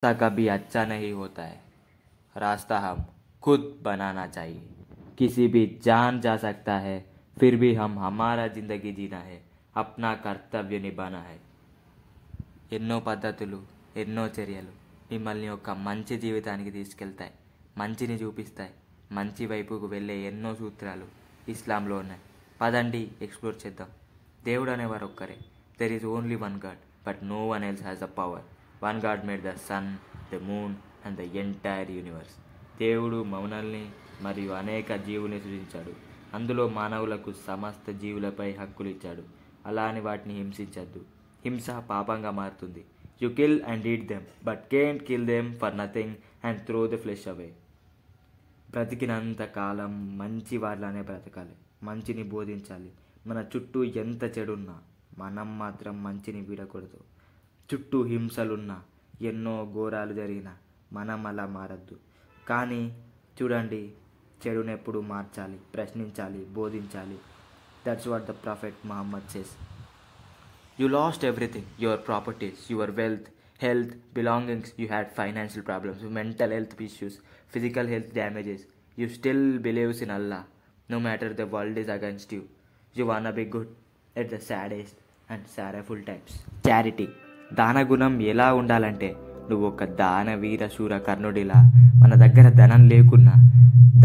रास्ता कभी अच्छा नहीं होता है, रास्ता हम खुद बनाना चाहिए। किसी भी जान जा सकता है, फिर भी हम हमारा ज़िंदगी जीना है, अपना కర్తవ్య నిభానా है। ఎన్నో పద్ధతులు, ఎన్నో చర్యలు మిమ్మల్ని ఒక మంచి జీవితానికి తీసుకెళ్తాయి, మంచిని చూపిస్తాయి. మంచి వైపుకు వెళ్ళే ఎన్నో సూత్రాలు ఇస్లాంలో ఉన్నాయి. పదండి ఎక్స్ప్లోర్ చేద్దాం. దేవుడు అనేవారు ఒక్కరే. There is only one God, but no one else has the power. One God made the sun, the moon and the entire universe. దేవుడు మౌనల్ని మరియు అనేక జీవుల్ని సృజించాడు. అందులో మానవులకు సమస్త జీవులపై హక్కులు ఇచ్చాడు. అలా అని వాటిని హింసించద్దు. హింస పాపంగా మారుతుంది. You kill and eat them, but can't kill them for nothing and throw the flesh away. బ్రతికినంత కాలం మంచి వాళ్ళనే బ్రతకాలి, మంచిని బోధించాలి. మన చుట్టూ ఎంత చెడున్నా మనం మాత్రం మంచిని వీడకూడదు. చుట్టూ హింసలున్నా, ఎన్నో ఘోరాలు జరిగినా మనం అలా మారద్దు. కానీ చూడండి, చెడునెప్పుడు మార్చాలి, ప్రశ్నించాలి, బోధించాలి. That's what the prophet Muhammad says. You lost everything, your properties, your wealth, health, belongings. You had financial problems, mental health issues, physical health damages. You still believes in Allah, no matter the world is against you. You wanna be good at the saddest and sorrowful times. Charity, దానగుణం ఎలా ఉండాలంటే, నువ్వు ఒక దానవీర శూర కర్ణుడిలా మన దగ్గర ధనం లేకున్నా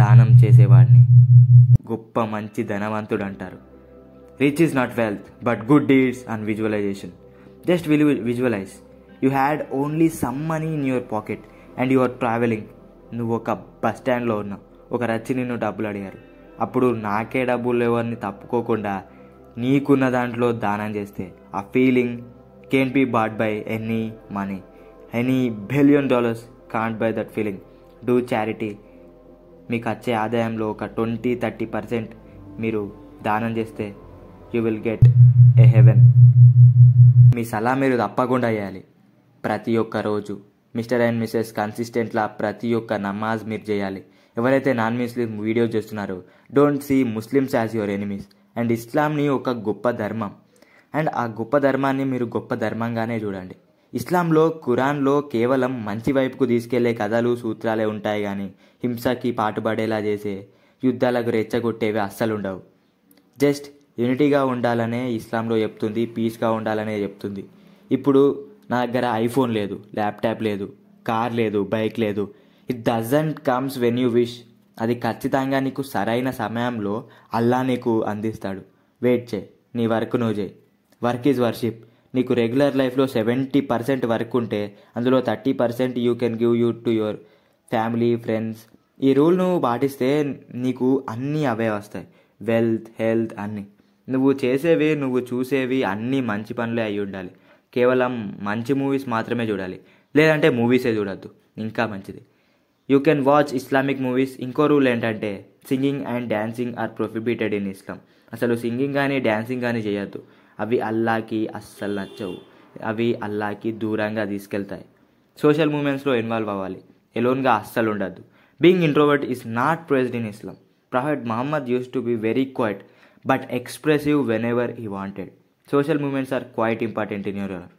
దానం చేసేవాడిని గొప్ప మంచి ధనవంతుడు అంటారు. Rich is not wealth, but good deeds and visualization. Just visualize. You had only some money in your pocket and you are traveling. నువ్వు ఒక బస్ స్టాండ్లో ఉన్నావు. ఒక రచ్చి నిన్ను డబ్బులు అడిగారు. అప్పుడు నాకే డబ్బులు లేవని తప్పుకోకుండా నీకున్న దాంట్లో దానం చేస్తే ఆ feeling can't be bought by any money. Any $1 billion can't buy that feeling. Do charity. మీకు వచ్చే ఆదాయంలో ఒక 20-30% మీరు దానం చేస్తే you will get a heaven. మీ సలహా మీరు తప్పకుండా చేయాలి. ప్రతి ఒక్క రోజు మిస్టర్ అండ్ మిస్సెస్ కన్సిస్టెంట్లా ప్రతి ఒక్క నమాజ్ మీరు చేయాలి. ఎవరైతే నాన్ ముస్లిం వీడియోస్ చేస్తున్నారో, don't see Muslims as your enemies. And ఇస్లాంని ఒక గొప్ప ధర్మం, అండ్ ఆ గొప్ప ధర్మాన్ని మీరు గొప్ప ధర్మంగానే చూడండి. ఇస్లాంలో, ఖురాన్లో కేవలం మంచి వైపుకు తీసుకెళ్లే కథలు, సూత్రాలే ఉంటాయి. కానీ హింసకి పాటుపడేలా చేసే, యుద్ధాలకు రెచ్చగొట్టేవి అస్సలు ఉండవు. జస్ట్ యూనిటీగా ఉండాలనే ఇస్లాంలో చెప్తుంది, పీస్గా ఉండాలనే చెప్తుంది. ఇప్పుడు నా దగ్గర ఐఫోన్ లేదు, ల్యాప్టాప్ లేదు, కార్ లేదు, బైక్ లేదు. It doesn't comes when you wish. అది ఖచ్చితంగా నీకు సరైన సమయంలో అల్లా నీకు అందిస్తాడు. వెయిట్ చేయి, నీ వర్క్ నువ్వు చేయి. Work is worship. నీకు రెగ్యులర్ లైఫ్లో 70% వర్క్ ఉంటే అందులో 30% you can give you to your family, friends. ఈ రూల్ నువ్వు పాటిస్తే నీకు అన్నీ అవే వస్తాయి. వెల్త్, హెల్త్ అన్నీ. నువ్వు చేసేవి, నువ్వు చూసేవి అన్నీ మంచి పనులే అయి ఉండాలి. కేవలం మంచి మూవీస్ మాత్రమే చూడాలి, లేదంటే మూవీసే చూడద్దు, ఇంకా మంచిది. You can watch Islamic movies. ఇంకో రూల్ ఏంటంటే, singing and dancing are prohibited in Islam. అసలు సింగింగ్ కానీ డ్యాన్సింగ్ కానీ చేయొద్దు. అవి అల్లాకి అస్సలు నచ్చవు. అవి అల్లాకి దూరంగా తీసుకెళ్తాయి. సోషల్ మూమెంట్స్లో ఇన్వాల్వ్ అవ్వాలి, ఎలోన్గా అస్సలు ఉండద్దు. Being introvert is not prized in Islam. Prophet Muhammad used to be very quiet but expressive whenever he wanted. Social movements are quite important in your life.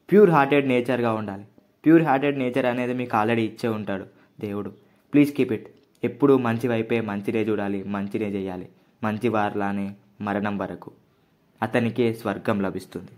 Pure hearted నేచర్గా ఉండాలి. Pure hearted nature అనేది మీకు already ఇచ్చే ఉంటాడు దేవుడు. Please keep it. ఎప్పుడు మంచి వైపే, మంచినే చూడాలి, మంచినే చేయాలి. మంచి వారిలానే మరణం వరకు అతనికే స్వర్గం లభిస్తుంది.